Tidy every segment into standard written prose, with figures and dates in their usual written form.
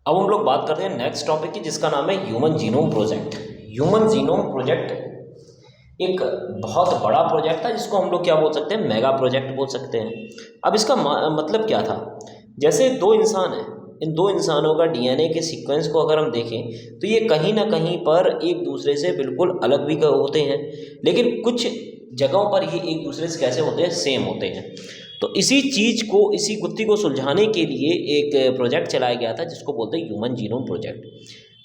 अब हम लोग बात करते हैं नेक्स्ट टॉपिक की, जिसका नाम है human genome project. Human genome project एक बहुत बड़ा प्रोजेक्ट था, जिसको हम लोग क्या बोल सकते हैं, मेगा प्रोजेक्ट बोल सकते हैं। अब इसका मतलब क्या था, जैसे दो इंसान हैं, इन दो इंसानों का डीएनए के सीक्वेंस को अगर हम देखें तो ये कहीं ना कहीं पर एक दूसरे से बिल्कुल अलग भी होते हैं, लेकिन कुछ जगहों पर ये एक दूसरे से कैसे होते हैं, सेम होते हैं। तो इसी चीज़ को, इसी गुत्थी को सुलझाने के लिए एक प्रोजेक्ट चलाया गया था, जिसको बोलते हैं human genome project.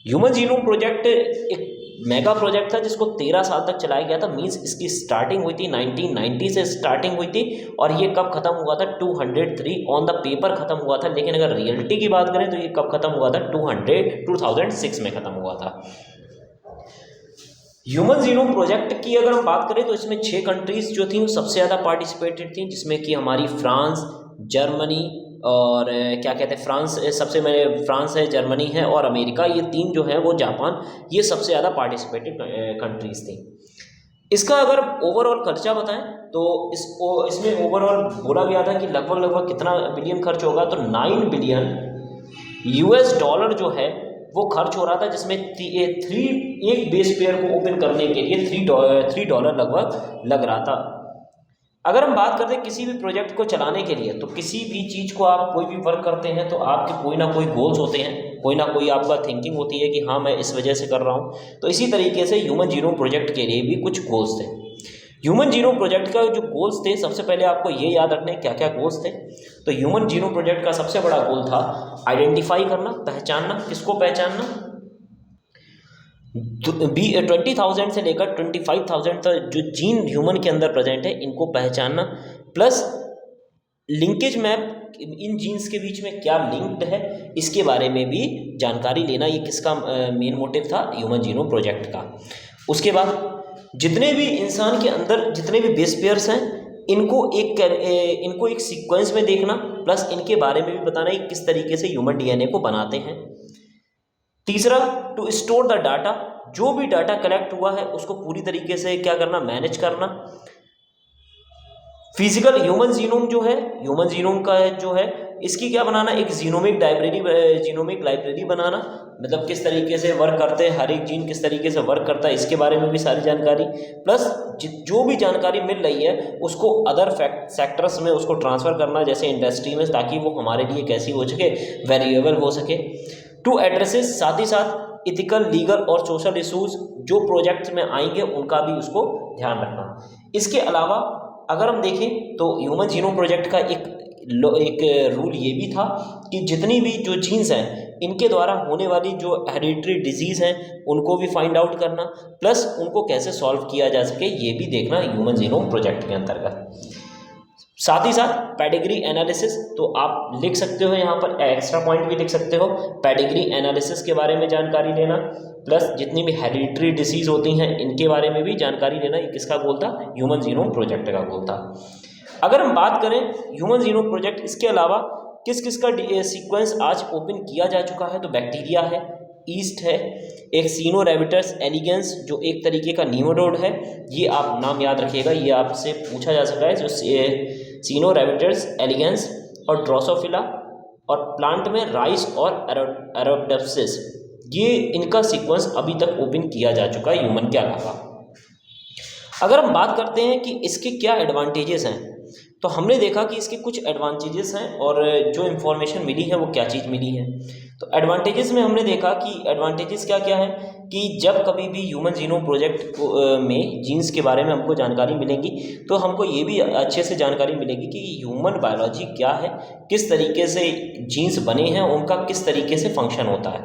Human genome project एक मेगा प्रोजेक्ट था, जिसको 13 साल तक चलाया गया था। मींस इसकी स्टार्टिंग हुई थी 1990 से स्टार्टिंग हुई थी, और ये कब खत्म हुआ था, 203 ऑन द पेपर खत्म हुआ था। लेकिन अगर रियलिटी की बात करें तो ये कब खत्म हुआ था, 2006 में खत्म हुआ था। ह्यूमन जीनोम प्रोजेक्ट की अगर हम बात करें तो इसमें 6 कंट्रीज जो थी वो सबसे ज़्यादा पार्टिसिपेटेड थी, जिसमें कि हमारी फ्रांस, जर्मनी और क्या कहते हैं, फ्रांस है, जर्मनी है और अमेरिका। ये 3 जो है वो जापान, ये सबसे ज़्यादा पार्टिसिपेटेड कंट्रीज थी। इसका अगर ओवरऑल खर्चा बताएं तो इसमें ओवरऑल बोला गया था कि लगभग कितना बिलियन खर्च होगा, तो 9 बिलियन US डॉलर जो है वो खर्च हो रहा था, जिसमें एक बेस पेयर को ओपन करने के लिए $3 लगभग लग रहा था। अगर हम बात करते हैं किसी भी प्रोजेक्ट को चलाने के लिए, तो किसी भी चीज़ को आप कोई भी वर्क करते हैं तो आपके कोई ना कोई गोल्स होते हैं, कोई ना कोई आपका थिंकिंग होती है कि हाँ मैं इस वजह से कर रहा हूँ। तो इसी तरीके से ह्यूमन जीनोम प्रोजेक्ट के लिए भी कुछ गोल्स थे। ह्यूमन जीनोम प्रोजेक्ट का जो गोल्स थे, सबसे पहले आपको ये याद रखने क्या क्या गोल्स थे। तो ह्यूमन जीनोम प्रोजेक्ट का सबसे बड़ा गोल था आइडेंटिफाई करना, पहचानना। किसको पहचानना, 20,000 से लेकर 25,000 तक जो जीन ह्यूमन के अंदर प्रेजेंट है, इनको पहचानना। प्लस लिंकेज मैप, इन जीन्स के बीच में क्या लिंक्ड है, इसके बारे में भी जानकारी लेना। ये किसका मेन मोटिव था, ह्यूमन जीनोम प्रोजेक्ट का। उसके बाद जितने भी इंसान के अंदर जितने भी बेस पेयर्स हैं, इनको एक सीक्वेंस में देखना, प्लस इनके बारे में भी बताना कि किस तरीके से ह्यूमन डीएनए को बनाते हैं। तीसरा, टू स्टोर द डाटा, जो भी डाटा कलेक्ट हुआ है उसको पूरी तरीके से क्या करना, मैनेज करना। फिजिकल ह्यूमन जीनोम जो है, ह्यूमन जीनोम का जो है, इसकी क्या बनाना, एक जीनोमिक लाइब्रेरी बनाना। मतलब किस तरीके से वर्क करते हैं, हर एक जीन किस तरीके से वर्क करता है, इसके बारे में भी सारी जानकारी। प्लस जो भी जानकारी मिल रही है उसको अदर सेक्टर्स में उसको ट्रांसफ़र करना, जैसे इंडस्ट्री में, ताकि वो हमारे लिए कैसी हो सके, वेरिएबल हो सके। टू एड्रेसेस, साथ ही साथ इथिकल, लीगल और सोशल इशूज़ जो प्रोजेक्ट्स में आएंगे उनका भी उसको ध्यान रखना। इसके अलावा अगर हम देखें तो ह्यूमन जीनोम प्रोजेक्ट का एक रूल ये भी था कि जितनी भी जो जीन्स हैं, इनके द्वारा होने वाली जो हेरिडिटरी डिजीज़ हैं उनको भी फाइंड आउट करना, प्लस उनको कैसे सॉल्व किया जा सके ये भी देखना ह्यूमन जीनोम प्रोजेक्ट के अंतर्गत। साथ ही साथ पेडिग्री एनालिसिस, तो आप लिख सकते हो यहाँ पर, एक्स्ट्रा पॉइंट भी लिख सकते हो, पेडिग्री एनालिसिस के बारे में जानकारी लेना। प्लस जितनी भी हेरिडिटरी डिसीज़ होती हैं इनके बारे में भी जानकारी लेना। ये किसका गोल था, ह्यूमन जीनोम प्रोजेक्ट का गोल था। अगर हम बात करें ह्यूमन जीनोम प्रोजेक्ट, इसके अलावा किस किस का सीक्वेंस आज ओपन किया जा चुका है, तो बैक्टीरिया है, ईस्ट है, एक सीनोरेबिटस एलिगेंस जो एक तरीके का नीमोडोड है, ये आप नाम याद रखिएगा, ये आपसे पूछा जा सकता है। जो सीनोरेबिटस एलिगेंस और ड्रोसोफिला, और प्लांट में राइस और अरबडोप्सिस, ये इनका सीक्वेंस अभी तक ओपन किया जा चुका है ह्यूमन के अलावा। अगर हम बात करते हैं कि इसके क्या एडवांटेजेस हैं, तो हमने देखा कि इसके कुछ एडवांटेजेस हैं, और जो इन्फॉर्मेशन मिली है वो क्या चीज़ मिली है। तो एडवांटेजेस में हमने देखा कि एडवांटेजेस क्या क्या है, कि जब कभी भी ह्यूमन जीनोम प्रोजेक्ट में जीन्स के बारे में हमको जानकारी मिलेगी, तो हमको ये भी अच्छे से जानकारी मिलेगी कि ह्यूमन बायोलॉजी क्या है, किस तरीके से जीन्स बने हैं, उनका किस तरीके से फंक्शन होता है।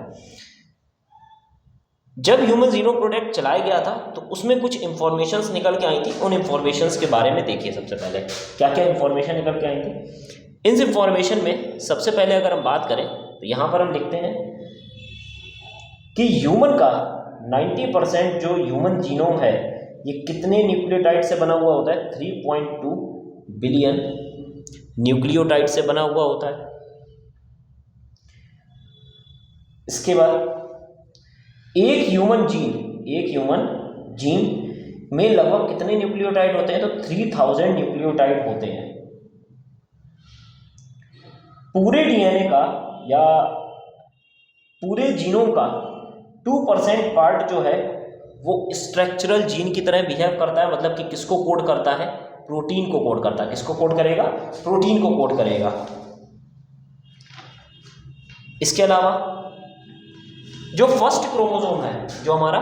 जब ह्यूमन जीनोम प्रोजेक्ट चलाया गया था तो उसमें कुछ इंफॉर्मेशंस निकल के आई थी, उन इंफॉर्मेशंस के बारे में देखिए। सबसे पहले क्या क्या इंफॉर्मेशन निकल के आई थी। इन इंफॉर्मेशन में सबसे पहले अगर हम बात करें तो यहाँ पर हम लिखते हैं कि ह्यूमन का 90% जो ह्यूमन जीनोम है ये कितने न्यूक्लियोटाइड से बना हुआ होता है, 3.2 बिलियन न्यूक्लियोटाइड से बना हुआ होता है। इसके बाद एक ह्यूमन जीन में लगभग कितने न्यूक्लियोटाइड होते हैं, तो 3000 न्यूक्लियोटाइड होते हैं। पूरे डीएनए का या पूरे जीनोम का 2% पार्ट जो है वो स्ट्रक्चरल जीन की तरह बिहेव करता है, मतलब कि किसको कोड करता है, प्रोटीन को कोड करता है। किसको कोड करेगा, प्रोटीन को कोड करेगा। इसके अलावा जो फर्स्ट क्रोमोसोम है, जो हमारा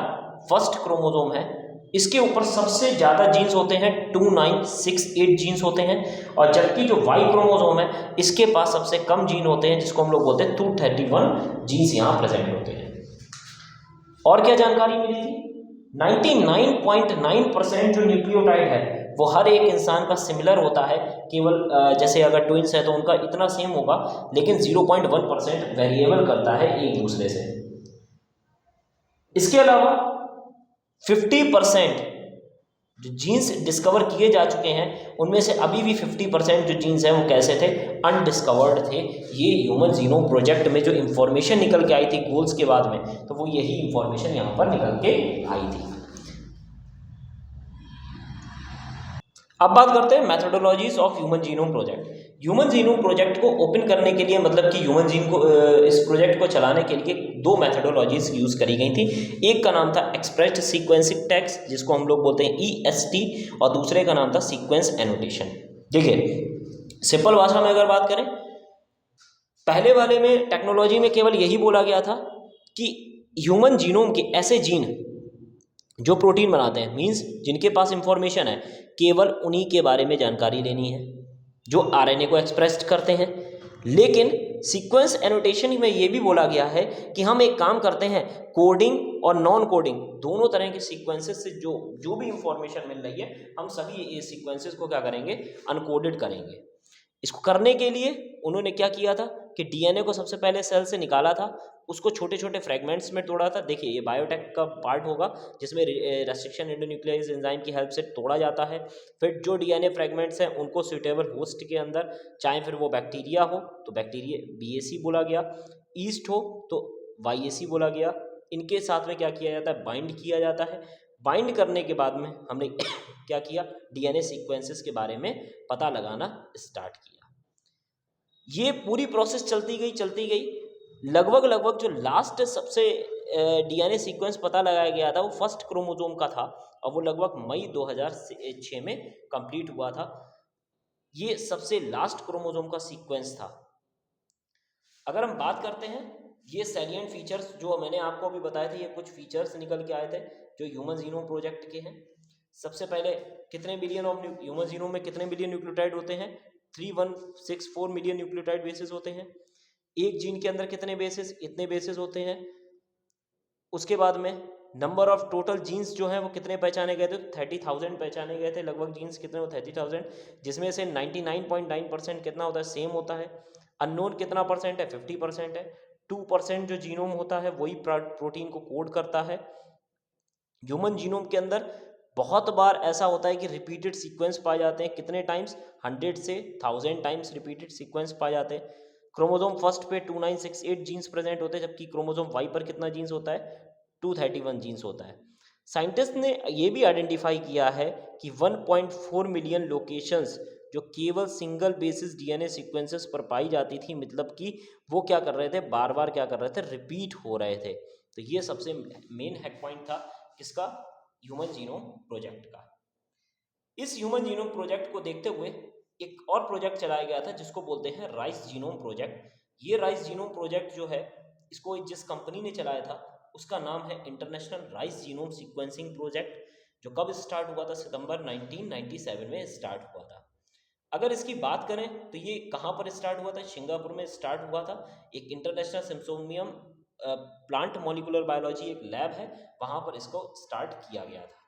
फर्स्ट क्रोमोसोम है, इसके ऊपर सबसे ज्यादा जीन्स होते हैं, 2968 जीन्स होते हैं। और जबकि जो वाई क्रोमोसोम है, इसके पास सबसे कम जीन होते हैं, जिसको हम लोग बोलते हैं 231 जीन्स यहाँ प्रेजेंट होते हैं। और क्या जानकारी मिली थी, 99.9% जो न्यूक्लियोटाइड है वो हर एक इंसान का सिमिलर होता है, केवल जैसे अगर ट्विंस है तो उनका इतना सेम होगा, लेकिन 0.1% वेरिएबल करता है एक दूसरे से। इसके अलावा 50% जो जीन्स डिस्कवर किए जा चुके हैं, उनमें से अभी भी 50% जो जीन्स हैं वो कैसे थे, अनडिस्कवर्ड थे। ये ह्यूमन जीनोम प्रोजेक्ट में जो इंफॉर्मेशन निकल के आई थी गोल्स के बाद में, तो वो यही इंफॉर्मेशन यहाँ पर निकल के आई थी। अब बात करते हैं methodologies of human genome project. Human genome project को ओपन करने के लिए, मतलब कि ह्यूमन जीन को इस प्रोजेक्ट को चलाने के लिए दो मैथोडोलॉजीज यूज़ करी गई थी। एक का नाम था एक्सप्रेस्ड सीक्वेंसिंग टेक्स्ट, जिसको हम लोग बोलते हैं EST, और दूसरे का नाम था सीक्वेंस एनोटेशन। देखिए सिंपल भाषा में अगर बात करें, पहले वाले में टेक्नोलॉजी में केवल यही बोला गया था कि ह्यूमन जीनोम के ऐसे जीन जो प्रोटीन बनाते हैं, मीन्स जिनके पास इंफॉर्मेशन है, केवल उन्हीं के बारे में जानकारी लेनी है जो RNA को एक्सप्रेस करते हैं। लेकिन सीक्वेंस एनोटेशन में ये भी बोला गया है कि हम एक काम करते हैं, कोडिंग और नॉन कोडिंग दोनों तरह के सीक्वेंसेस से जो भी इंफॉर्मेशन मिल रही है, हम सभी ये सीक्वेंसेस को क्या करेंगे, अनकोडेड करेंगे। इसको करने के लिए उन्होंने क्या किया था कि DNA को सबसे पहले सेल से निकाला था, उसको छोटे छोटे फ्रेगमेंट्स में तोड़ा था। देखिए ये बायोटेक का पार्ट होगा जिसमें रेस्ट्रिक्शन एंडोन्यूक्लियाइज एंजाइम की हेल्प से तोड़ा जाता है। फिर जो DNA फ्रेगमेंट्स हैं उनको सुटेबल होस्ट के अंदर, चाहे फिर वो बैक्टीरिया हो तो बैक्टीरिया BAC बोला गया, ईस्ट हो तो YAC बोला गया। इनके साथ में क्या किया जाता है, बाइंड किया जाता है। बाइंड करने के बाद में हमने क्या किया, DNA सीक्वेंसेस के बारे में पता लगाना स्टार्ट किया। ये पूरी प्रोसेस चलती गई, लगभग जो लास्ट सबसे DNA सीक्वेंस पता लगाया गया था वो फर्स्ट क्रोमोसोम का था, और वो लगभग मई 2006 में कंप्लीट हुआ था। ये सबसे लास्ट क्रोमोसोम का सीक्वेंस था। अगर हम बात करते हैं ये सैलिएंट फीचर्स जो मैंने आपको अभी बताए थे, ये कुछ फीचर्स निकल के आए थे जो ह्यूमन जीनोम प्रोजेक्ट के हैं। सबसे पहले कितने बिलियन ऑफ ह्यूमन जीनोम में कितने बिलियन न्यूक्लियोटाइड होते हैं, 3164 मिलियन न्यूक्लियोटाइड बेसिस होते हैं। एक जीन के अंदर कितने बेसिस, इतने बेसिस होते हैं। उसके बाद में नंबर ऑफ टोटल जीन्स जो हैं वो कितने पहचाने गए थे, 30,000 पहचाने गए थे। लगभग जीन्स कितने हो, 30,000, जिसमें से 99.9% कितना होता है, सेम होता है। अननोन कितना परसेंट है, 50% है। 2% जो जीनोम होता है वही प्रोटीन को कोड करता है। ह्यूमन जीनोम के अंदर बहुत बार ऐसा होता है कि रिपीटेड सीक्वेंस पाए जाते हैं। कितने टाइम्स, 100 से 1000 टाइम्स रिपीटेड सीक्वेंस पाए जाते हैं। क्रोमोसोम फर्स्ट पे 2968 जीन्स प्रेजेंट होते हैं, जबकि क्रोमोसोम वाई पर कितना जीन्स होता है, 231 जीन्स होता है। साइंटिस्ट ने ये भी आइडेंटिफाई किया है कि 1.4 मिलियन लोकेशंस जो केवल सिंगल बेसिस DNA सीक्वेंसेस पर पाई जाती थी, मतलब कि वो क्या कर रहे थे, बार बार क्या कर रहे थे, रिपीट हो रहे थे। तो ये सबसे मेन हैक पॉइंट था किसका, ह्यूमन जीनोम प्रोजेक्ट का। इस ह्यूमन जीनोम प्रोजेक्ट को देखते हुए एक और प्रोजेक्ट चलाया गया था जिसको बोलते हैं राइस जीनोम प्रोजेक्ट। ये राइस जीनोम प्रोजेक्ट जो है, इसको जिस कंपनी ने चलाया था उसका नाम है international rice genome sequencing project, जो कब स्टार्ट हुआ था, सितंबर 1997 में स्टार्ट हुआ था। अगर इसकी बात करें तो ये कहाँ पर स्टार्ट हुआ था, सिंगापुर में स्टार्ट हुआ था। एक international symposium plant molecular biology एक लैब है, वहाँ पर इसको स्टार्ट किया गया था।